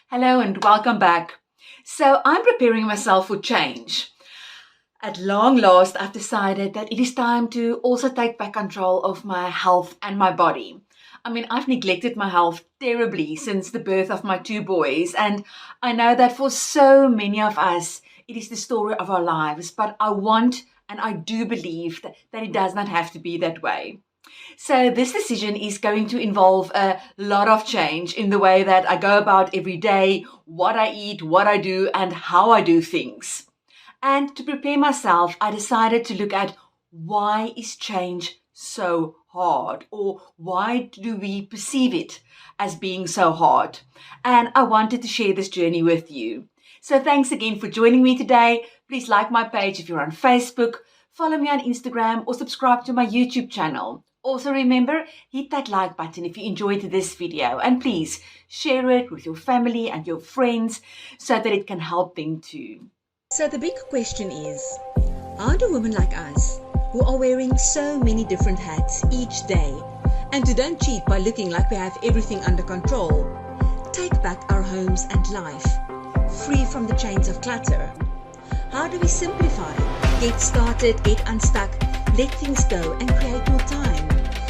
Hello and welcome back. So I'm preparing myself for change. At long last, I've decided that it is time to also take back control of my health and my body. I've neglected my health terribly since the birth of my two boys, and I know that for so many of us, it is the story of our lives, but I want and I do believe that it does not have to be that way. So this decision is going to involve a lot of change in the way that I go about every day, what I eat, what I do, and how I do things. And to prepare myself, I decided to look at why is change so hard, or why do we perceive it as being so hard? And I wanted to share this journey with you. So thanks again for joining me today. Please like my page if you're on Facebook, follow me on Instagram, or subscribe to my YouTube channel. Also remember, hit that like button if you enjoyed this video, and please share it with your family and your friends so that it can help them too. So the big question is, how do women like us, who are wearing so many different hats each day, and who don't cheat by looking like we have everything under control, take back our homes and life, free from the chains of clutter? How do we simplify, get started, get unstuck, let things go and create more time,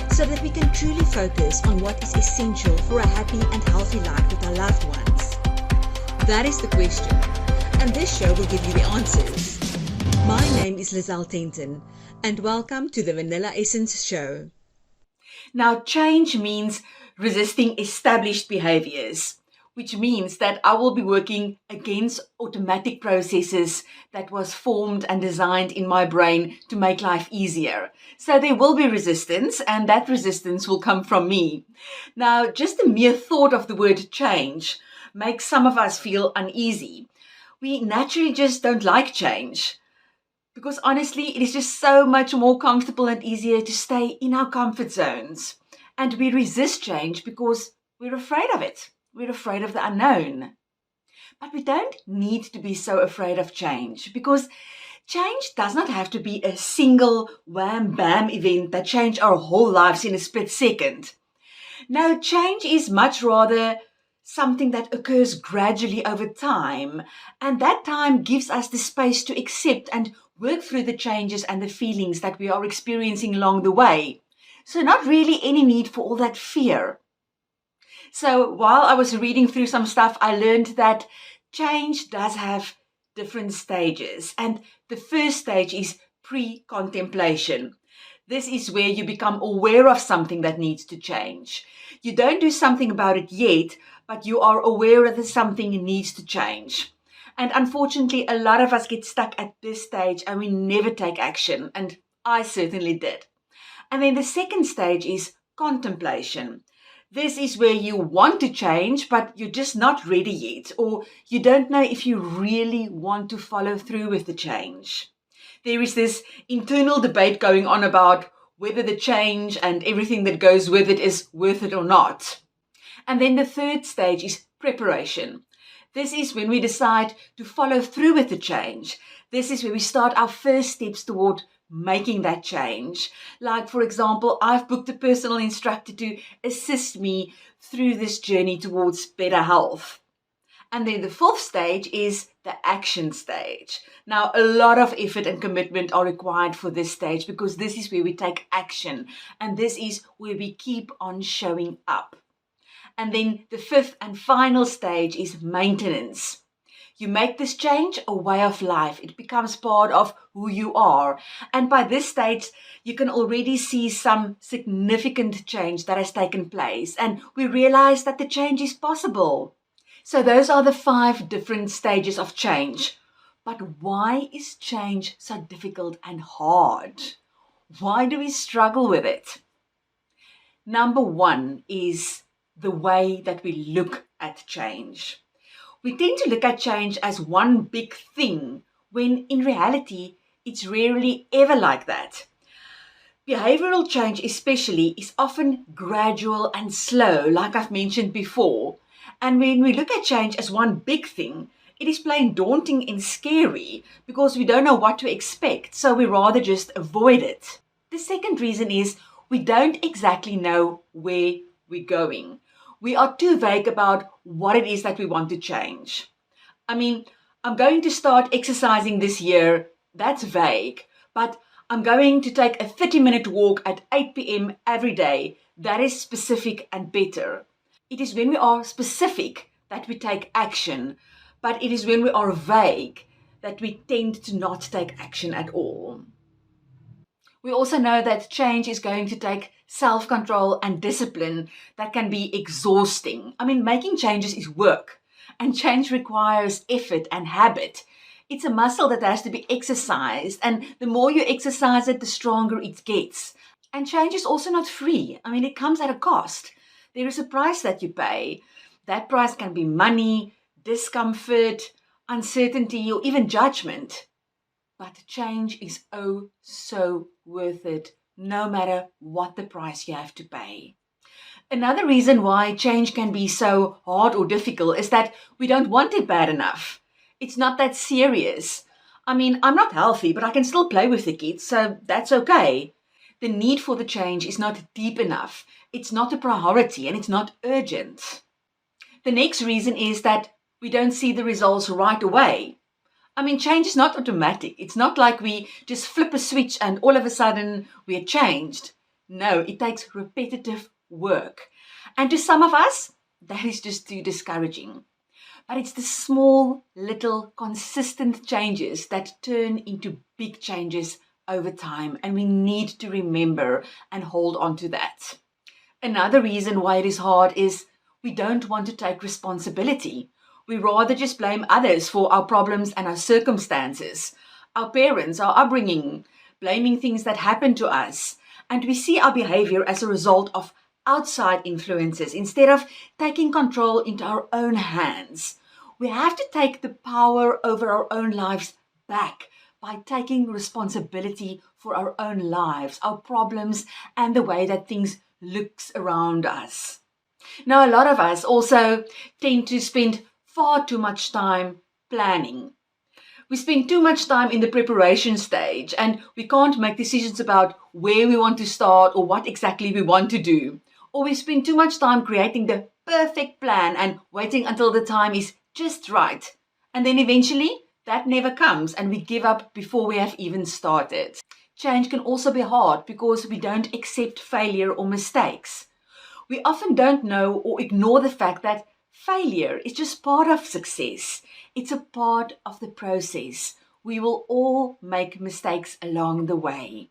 so that we can truly focus on what is essential for a happy and healthy life with our loved ones? That is the question, and this show will give you the answers. My name is Lizelle Tenton, and welcome to the Vanilla Essence Show. Now, change means resisting established behaviors, which means that I will be working against automatic processes that was formed and designed in my brain to make life easier. So there will be resistance, and that resistance will come from me. Now, just the mere thought of the word change makes some of us feel uneasy. We naturally just don't like change, because honestly, it is just so much more comfortable and easier to stay in our comfort zones. And we resist change because we're afraid of it. We're afraid of the unknown. But we don't need to be so afraid of change, because change does not have to be a single wham-bam event that changes our whole lives in a split second. No, change is much rather something that occurs gradually over time, and that time gives us the space to accept and work through the changes and the feelings that we are experiencing along the way. So not really any need for all that fear. So while I was reading through some stuff, I learned that change does have different stages, and the first stage is pre-contemplation. This is where you become aware of something that needs to change. You don't do something about it yet, but you are aware that something needs to change. And unfortunately, a lot of us get stuck at this stage and we never take action, and I certainly did. And then the second stage is contemplation. This is where you want to change, but you're just not ready yet, or you don't know if you really want to follow through with the change. There is this internal debate going on about whether the change and everything that goes with it is worth it or not. And then the third stage is preparation. This is when we decide to follow through with the change. This is where we start our first steps toward making that change. Like, for example, I've booked a personal instructor to assist me through this journey towards better health. And then the fourth stage is the action stage. Now, a lot of effort and commitment are required for this stage, because this is where we take action, and this is where we keep on showing up. And then the fifth and final stage is maintenance. You make this change a way of life. It becomes part of who you are. And by this stage, you can already see some significant change that has taken place. And we realize that the change is possible. So those are the 5 different stages of change. But why is change so difficult and hard? Why do we struggle with it? Number 1 is the way that we look at change. We tend to look at change as one big thing, when in reality, it's rarely ever like that. Behavioral change especially is often gradual and slow, like I've mentioned before. And when we look at change as one big thing, it is plain daunting and scary, because we don't know what to expect, so we rather just avoid it. The second reason is we don't exactly know where we're going. we are too vague about what it is that we want to change. I mean, I'm going to start exercising this year. That's vague. But I'm going to take a 30-minute walk at 8 p.m. every day. That is specific and better. It is when we are specific that we take action, but it is when we are vague that we tend to not take action at all. We also know that change is going to take self-control and discipline that can be exhausting. I mean, making changes is work, and change requires effort and habit. It's a muscle that has to be exercised, and the more you exercise it, the stronger it gets. And change is also not free. I mean, it comes at a cost. There is a price that you pay. That price can be money, discomfort, uncertainty, or even judgment. But change is oh so worth it, no matter what the price you have to pay. Another reason why change can be so hard or difficult is that we don't want it bad enough. It's not that serious. I mean, I'm not healthy, but I can still play with the kids, so that's okay. The need for the change is not deep enough. It's not a priority and it's not urgent. The next reason is that we don't see the results right away. I mean, change is not automatic. It's not like we just flip a switch and all of a sudden we're changed. No, it takes repetitive work. And to some of us, that is just too discouraging. But it's the small, little, consistent changes that turn into big changes over time. And we need to remember and hold on to that. Another reason why it is hard is we don't want to take responsibility. We rather just blame others for our problems and our circumstances, our parents, our upbringing, blaming things that happen to us. And we see our behavior as a result of outside influences instead of taking control into our own hands. We have to take the power over our own lives back by taking responsibility for our own lives, our problems, and the way that things looks around us. Now, a lot of us also tend to spend far too much time planning. We spend too much time in the preparation stage and we can't make decisions about where we want to start or what exactly we want to do. Or we spend too much time creating the perfect plan and waiting until the time is just right. And then eventually that never comes and we give up before we have even started. Change can also be hard because we don't accept failure or mistakes. We often don't know or ignore the fact that failure is just part of success. It's a part of the process. We will all make mistakes along the way.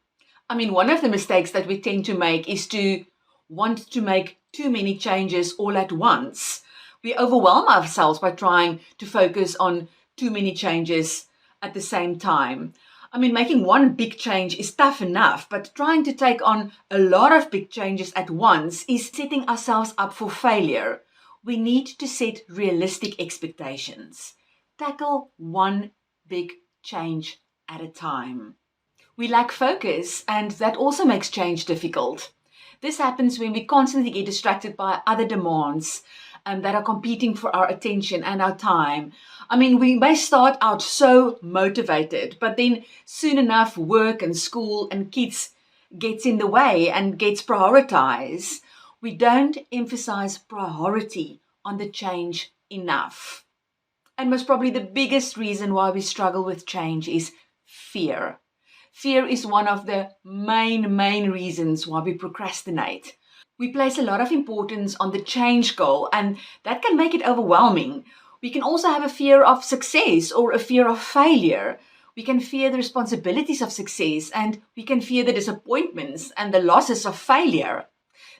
I mean, one of the mistakes that we tend to make is to want to make too many changes all at once. We overwhelm ourselves by trying to focus on too many changes at the same time. I mean, making one big change is tough enough, but trying to take on a lot of big changes at once is setting ourselves up for failure. We need to set realistic expectations. Tackle one big change at a time. We lack focus, and that also makes change difficult. This happens when we constantly get distracted by other demands that are competing for our attention and our time. I mean, we may start out so motivated, but then soon enough work and school and kids gets in the way and gets prioritized. We don't emphasize priority on the change enough. And most probably the biggest reason why we struggle with change is fear. Fear is one of the main reasons why we procrastinate. We place a lot of importance on the change goal, and that can make it overwhelming. We can also have a fear of success or a fear of failure. We can fear the responsibilities of success, and we can fear the disappointments and the losses of failure.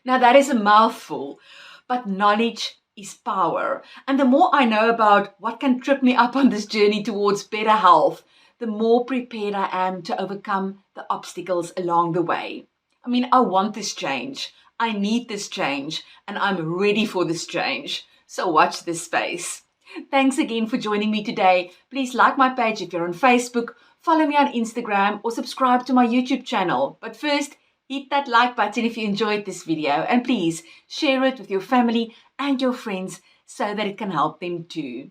Now, that is a mouthful, but knowledge is power. And the more I know about what can trip me up on this journey towards better health, the more prepared I am to overcome the obstacles along the way. I mean, I want this change. I need this change, and I'm ready for this change. So watch this space. Thanks again for joining me today. Please like my page if you're on Facebook, follow me on Instagram, or subscribe to my YouTube channel. But first, hit that like button if you enjoyed this video, and please share it with your family and your friends so that it can help them too.